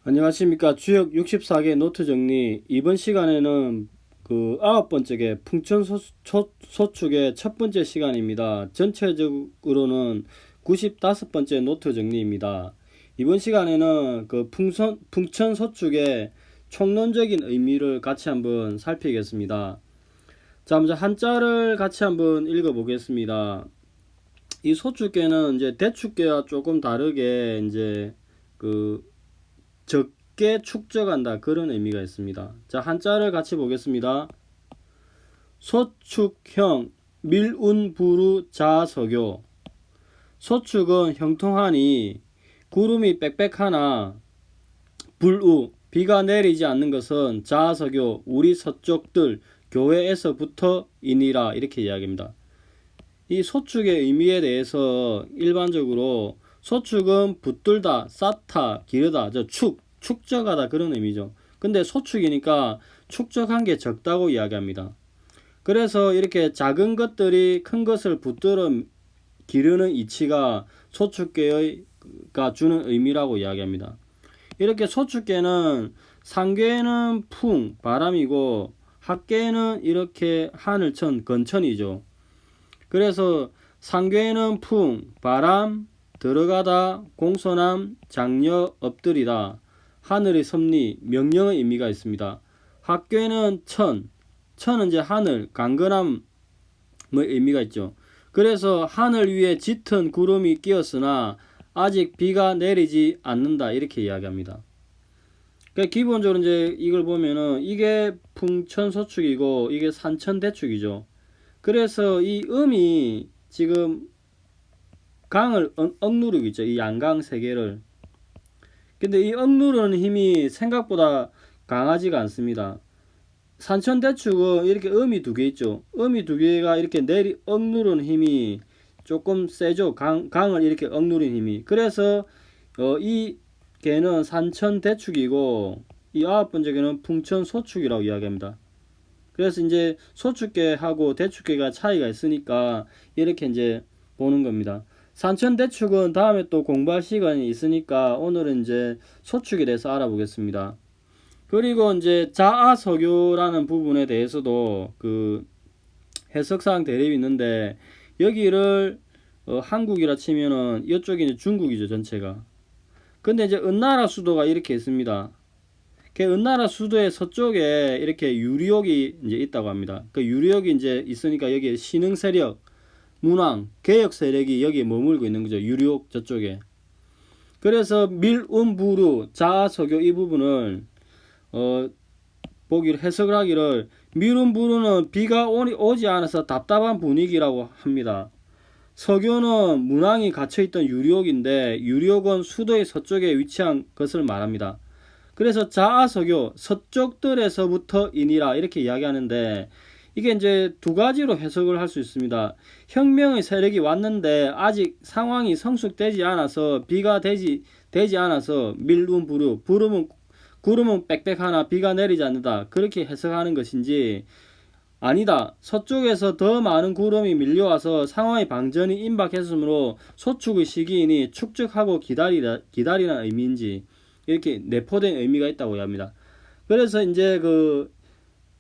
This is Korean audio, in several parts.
안녕하십니까. 주역 64개 노트 정리. 이번 시간에는 그 9번째 풍천소축의 첫 번째 시간입니다. 전체적으로는 95번째 노트 정리입니다. 이번 시간에는 그 풍천소축의 총론적인 의미를 같이 한번 살피겠습니다. 자, 먼저 한자를 같이 한번 읽어보겠습니다. 이 소축계는 이제 대축계와 조금 다르게 이제 그 적게 축적한다, 그런 의미가 있습니다. 자, 한자를 같이 보겠습니다. 소축형 밀운부루 자석요. 소축은 형통하니 구름이 빽빽하나 불우 비가 내리지 않는 것은 자석요 우리 서쪽들 교회에서부터이니라, 이렇게 이야기합니다. 이 소축의 의미에 대해서 일반적으로 소축은 붙들다, 쌓다, 기르다, 축적하다, 그런 의미죠. 근데 소축이니까 축적한 게 적다고 이야기합니다. 그래서 이렇게 작은 것들이 큰 것을 붙들어 기르는 이치가 소축계가 주는 의미라고 이야기합니다. 이렇게 소축계는 상계는 풍, 바람이고 학계는 이렇게 하늘천, 건천이죠. 그래서 상괴는 풍, 바람, 들어가다, 공손함, 장려, 엎드리다, 하늘의 섭리, 명령의 의미가 있습니다. 학괴는 천은 이제 하늘, 강건함의 의미가 있죠. 그래서 하늘 위에 짙은 구름이 끼었으나 아직 비가 내리지 않는다, 이렇게 이야기합니다. 그러니까 기본적으로 이제 이걸 보면은 이게 풍천소축이고 이게 산천대축이죠. 그래서 이 음이 지금 강을 억누르고 있죠. 이 양강 세 개를. 근데 이 억누르는 힘이 생각보다 강하지가 않습니다. 산천대축은 이렇게 음이 두 개 있죠. 음이 두 개가 이렇게 억누르는 힘이 조금 세죠. 강을 이렇게 억누르는 힘이. 그래서 이 개는 산천대축이고 이 9번째 개는 풍천소축이라고 이야기합니다. 그래서 이제 소축계하고 대축계가 차이가 있으니까 이렇게 이제 보는 겁니다. 산천대축은 다음에 또 공부할 시간이 있으니까 오늘은 이제 소축에 대해서 알아보겠습니다. 그리고 이제 자아석유라는 부분에 대해서도 그 해석사항 대립이 있는데, 여기를 한국이라 치면은 이쪽이 이제 중국이죠, 전체가. 근데 이제 은나라 수도가 이렇게 있습니다. 그 은나라 수도의 서쪽에 이렇게 유리옥이 이제 있다고 합니다. 그 유리옥이 이제 있으니까 여기에 신흥 세력, 문왕, 개혁 세력이 여기에 머물고 있는 거죠. 유리옥 저쪽에. 그래서 밀운부루 자석요 이 부분을 보기를 해석을 하기를, 밀운부루는 비가 오지 않아서 답답한 분위기라고 합니다. 석요는 문왕이 갇혀있던 유리옥인데 유리옥은 수도의 서쪽에 위치한 것을 말합니다. 그래서 자아석요 서쪽들에서부터이니라, 이렇게 이야기하는데, 이게 이제 두 가지로 해석을 할 수 있습니다. 혁명의 세력이 왔는데 아직 상황이 성숙되지 않아서 비가 되지 않아서 밀운부루, 구름은 빽빽하나 비가 내리지 않는다, 그렇게 해석하는 것인지, 아니다, 서쪽에서 더 많은 구름이 밀려와서 상황의 방전이 임박했으므로 소축의 시기이니 축적하고 기다리는 의미인지, 이렇게 내포된 의미가 있다고 합니다. 그래서 이제 그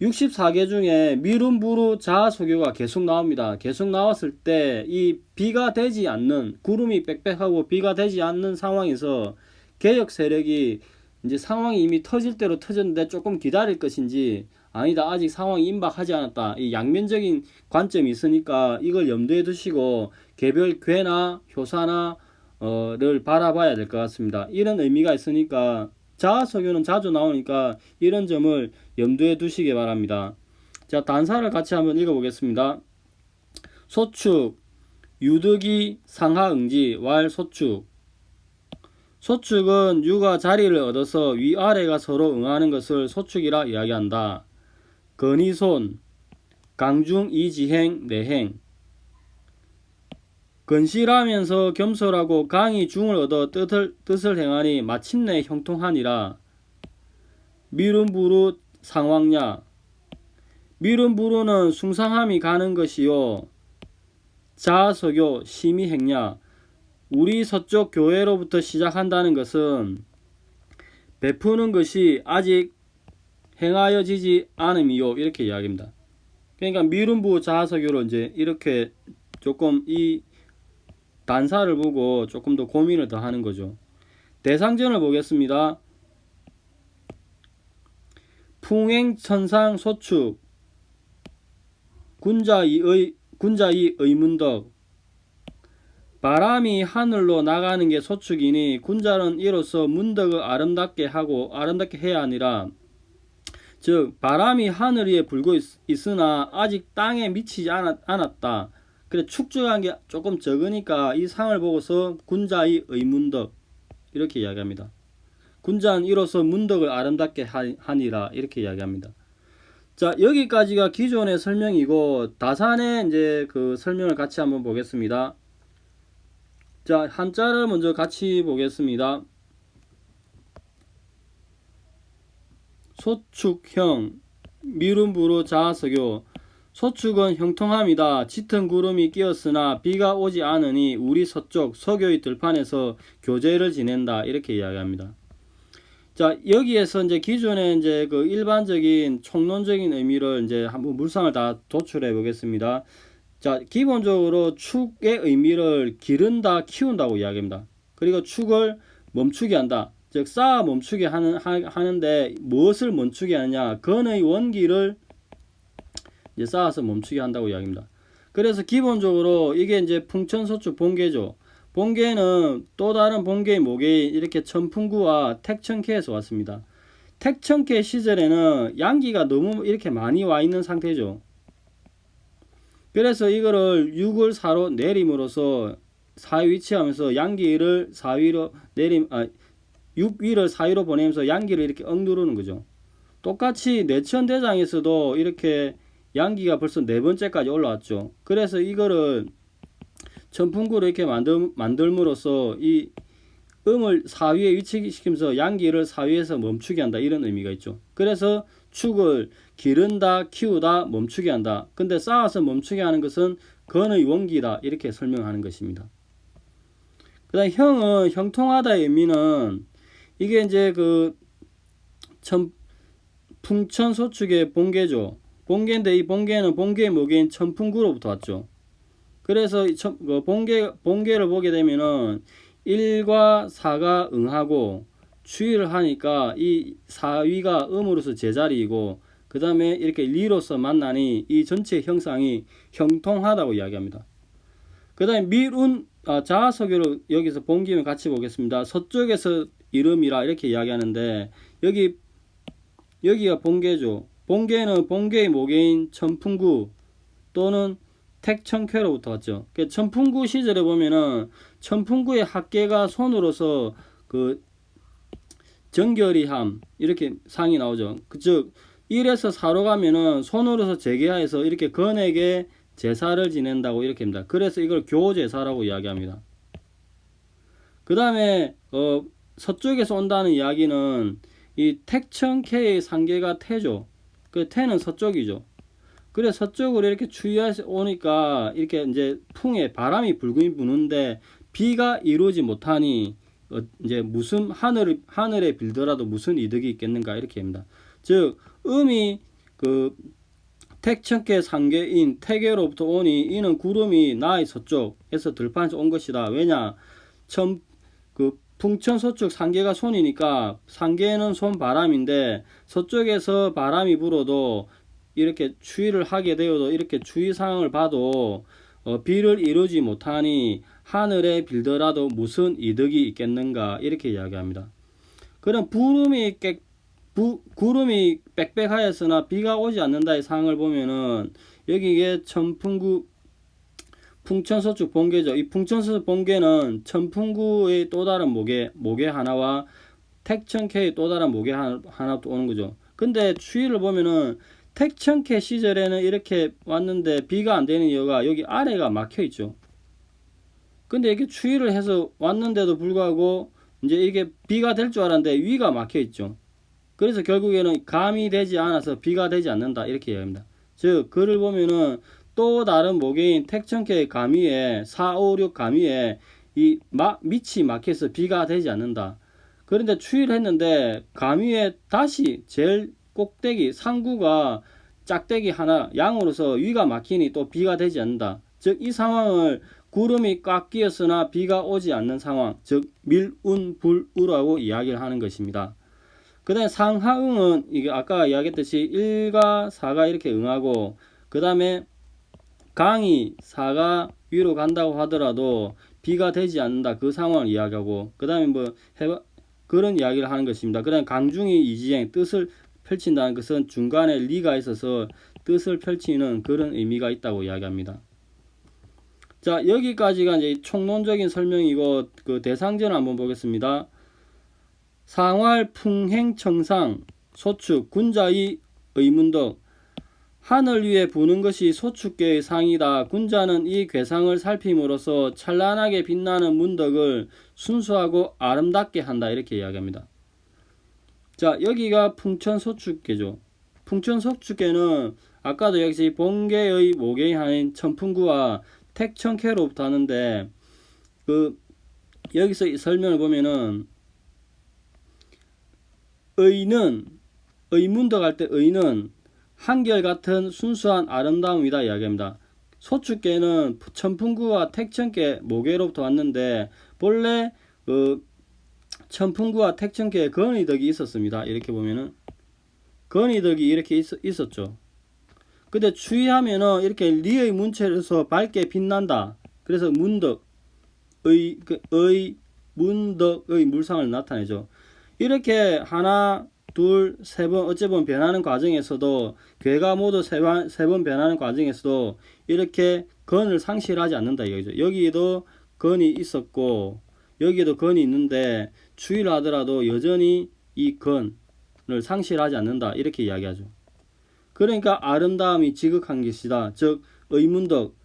64개 중에 미룬부루 자소교가 계속 나옵니다. 계속 나왔을 때 이 비가 되지 않는, 구름이 빽빽하고 비가 되지 않는 상황에서 개혁 세력이 이제 상황이 이미 터질 대로 터졌는데 조금 기다릴 것인지, 아니다, 아직 상황이 임박하지 않았다, 이 양면적인 관점이 있으니까 이걸 염두에 두시고 개별 괴나 효사나 를 바라봐야 될 것 같습니다. 이런 의미가 있으니까 자아석유는 자주 나오니까 이런 점을 염두에 두시기 바랍니다. 자, 단사를 같이 한번 읽어보겠습니다. 소축, 유득이 상하응지 왈 소축. 소축은 유가 자리를 얻어서 위아래가 서로 응하는 것을 소축이라 이야기한다. 건이손, 강중이지행 내행. 건실하면서 겸손하고 강이 중을 얻어 뜻을 행하니 마침내 형통하니라. 미룬부루 상황야. 미룬부루는 숭상함이 가는 것이요 자석요 심의행야. 우리 서쪽 교회로부터 시작한다는 것은 베푸는 것이 아직 행하여지지 않음이요 이렇게 이야기합니다. 그러니까 미룬부 자석으로 이제 이렇게 조금 이 단사를 보고 조금 더 고민을 더 하는 거죠. 대상전을 보겠습니다. 풍행천상 소축 군자의 의문덕 바람이 하늘로 나가는 게 소축이니 군자는 이로써 문덕을 아름답게 해야 하니라. 즉 바람이 하늘 위에 불고 있으나 아직 땅에 미치지 않았다. 그래 축적한 게 조금 적으니까 이 상을 보고서 군자의 의문덕 이렇게 이야기합니다. 군자는 이로써 문덕을 아름답게 하니라 이렇게 이야기합니다. 자 여기까지가 기존의 설명이고 다산의 이제 그 설명을 같이 한번 보겠습니다. 자 한자를 먼저 같이 보겠습니다. 소축형 미룬부로 자석요 소축은 형통함이다. 짙은 구름이 끼었으나 비가 오지 않으니 우리 서쪽 서교의 들판에서 교제를 지낸다 이렇게 이야기합니다. 자 여기에서 이제 기존에 이제 그 일반적인 총론적인 의미를 이제 한번 물상을 다 도출해 보겠습니다. 자 기본적으로 축의 의미를 기른다 키운다고 이야기합니다. 그리고 축을 멈추게 한다. 즉 쌓아 멈추게 하는데 무엇을 멈추게 하느냐 건의 원기를 이제 쌓아서 멈추게 한다고 이야기합니다. 그래서 기본적으로 이게 이제 풍천소축 본계죠. 본계는 또 다른 본계의 모계인 이렇게 천풍구와 택천케에서 왔습니다. 택천케 시절에는 양기가 너무 이렇게 많이 와 있는 상태죠. 그래서 이거를 6을 4로 내림으로써 4위 위치하면서 양기를 4위로 6위를 4위로 보내면서 양기를 이렇게 억누르는 거죠. 똑같이 내천대장에서도 이렇게 양기가 벌써 4번째까지 올라왔죠. 그래서 이거를 천풍구를 이렇게 만들므로써 이 음을 4위에 위치시키면서 양기를 4위에서 멈추게 한다 이런 의미가 있죠. 그래서 축을 기른다 키우다 멈추게 한다. 근데 쌓아서 멈추게 하는 것은 건의 원기다 이렇게 설명하는 것입니다. 그 다음 형은 형통하다의 의미는 이게 이제 그 풍천소축의 본계죠. 본계인데 이 본계는 본계의 모계인 천풍구로부터 왔죠. 그래서 본계를 보게 되면은 1과 4가 응하고 추위를 하니까 이 4위가 음으로서 제자리이고 그 다음에 이렇게 리로서 만나니 이 전체 형상이 형통하다고 이야기합니다. 그 다음에 자석으로 여기서 본기면 같이 보겠습니다. 서쪽에서 이름이라 이렇게 이야기하는데 여기가 본계죠. 본계는 본계의 모계인 천풍구 또는 택천쾌로부터 왔죠. 천풍구 시절에 보면은 천풍구의 학계가 손으로서 그 정결이함 이렇게 상이 나오죠. 즉 1에서 4로 가면은 손으로서 재계하여서 이렇게 건에게 제사를 지낸다고 이렇게 합니다. 그래서 이걸 교제사라고 이야기합니다. 그 다음에 서쪽에서 온다는 이야기는 이 택천케의 상계가 태죠. 그 태는 서쪽이죠. 그래 서쪽으로 이렇게 추위해서 오니까 이렇게 이제 풍에 바람이 불금 부는데 비가 이루지 못하니 이제 무슨 하늘에 빌더라도 무슨 이득이 있겠는가 이렇게 합니다. 즉 음이 그 택천케 상계인 태계로부터 오니 이는 구름이 나의 서쪽에서 들판에서 온 것이다. 왜냐 그 풍천서쪽 상계가 손이니까 상계는 손바람인데 서쪽에서 바람이 불어도 이렇게 추위를 하게 되어도 이렇게 추위 상황을 봐도 비를 이루지 못하니 하늘에 빌더라도 무슨 이득이 있겠는가 이렇게 이야기합니다. 그럼 구름이 빽빽하였으나 비가 오지 않는다의 상황을 보면은 여기에 풍천서축 본계죠. 이 풍천서축 본계는 천풍구의 또 다른 모계 하나와 택천케의 또 다른 모계 하나 또 오는 거죠. 근데 추위를 보면은 택천케 시절에는 이렇게 왔는데 비가 안 되는 이유가 여기 아래가 막혀 있죠. 근데 이렇게 추위를 해서 왔는데도 불구하고 이제 이게 비가 될 줄 알았는데 위가 막혀 있죠. 그래서 결국에는 감이 되지 않아서 비가 되지 않는다 이렇게 이야기합니다. 즉 글을 보면은 또 다른 모계인 택천케의 감위에 4, 5, 6 감위에 이 밑이 막혀서 비가 되지 않는다. 그런데 추위를 했는데 감 위에 다시 제일 꼭대기 상구가 짝대기 하나 양으로서 위가 막히니 또 비가 되지 않는다. 즉 이 상황을 구름이 꽉 끼었으나 비가 오지 않는 상황, 즉 밀운불우라고 이야기를 하는 것입니다. 그 다음에 상하응은 이게 아까 이야기했듯이 1가 4가 이렇게 응하고, 그 다음에 강이 4가 위로 간다고 하더라도 비가 되지 않는다, 그 상황을 이야기하고, 그 다음에 뭐 그런 이야기를 하는 것입니다. 그 다음에 강중이 이지행, 뜻을 펼친다는 것은 중간에 리가 있어서 뜻을 펼치는 그런 의미가 있다고 이야기합니다. 자, 여기까지가 이제 총론적인 설명이고, 그 대상전을 한번 보겠습니다. 상활 풍행청상 소축 군자의 의문덕. 하늘 위에 부는 것이 소축계의 상이다. 군자는 이 괴상을 살핌으로써 찬란하게 빛나는 문덕을 순수하고 아름답게 한다, 이렇게 이야기합니다. 자, 여기가 풍천소축계죠. 풍천소축계는 아까도 역시 본계의 모계의 하나인 천풍구와 택천캐로부터 하는데, 그 여기서 이 설명을 보면은 의는, 의문덕 할 때 의는 한결같은 순수한 아름다움이다 이야기합니다. 소축계는 천풍구와 택천계 모계로부터 왔는데, 본래 천풍구와 택천계에 건의덕이 있었습니다. 이렇게 보면은 건의덕이 이렇게 있었죠. 근데 추위하면은 이렇게 리의 문체로서 밝게 빛난다. 그래서 문덕, 문덕의 물상을 나타내죠. 이렇게 하나, 둘, 세 번 어째 보면 변하는 과정에서도, 괴가 모두 세 번 변하는 과정에서도 이렇게 건을 상실하지 않는다 이거죠. 여기에도 건이 있었고 여기에도 건이 있는데 추위를 하더라도 여전히 이 건을 상실하지 않는다, 이렇게 이야기하죠. 그러니까 아름다움이 지극한 것이다. 즉 의문덕,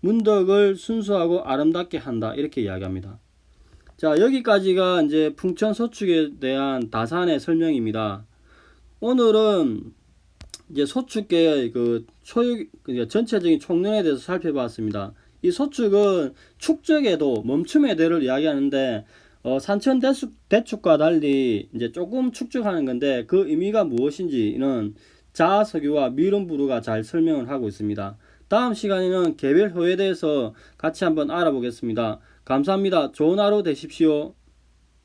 문덕을 순수하고 아름답게 한다, 이렇게 이야기합니다. 자, 여기까지가 이제 풍천소축에 대한 다산의 설명입니다. 오늘은 이제 소축계의 전체적인 총론에 대해서 살펴봤습니다. 이 소축은 축적에도 멈춤의 대를 이야기하는데, 산천 대축과 달리 이제 조금 축적하는 건데, 그 의미가 무엇인지는 자서규와 미론부루가 잘 설명을 하고 있습니다. 다음 시간에는 개별 효에 대해서 같이 한번 알아보겠습니다. 감사합니다. 좋은 하루 되십시오.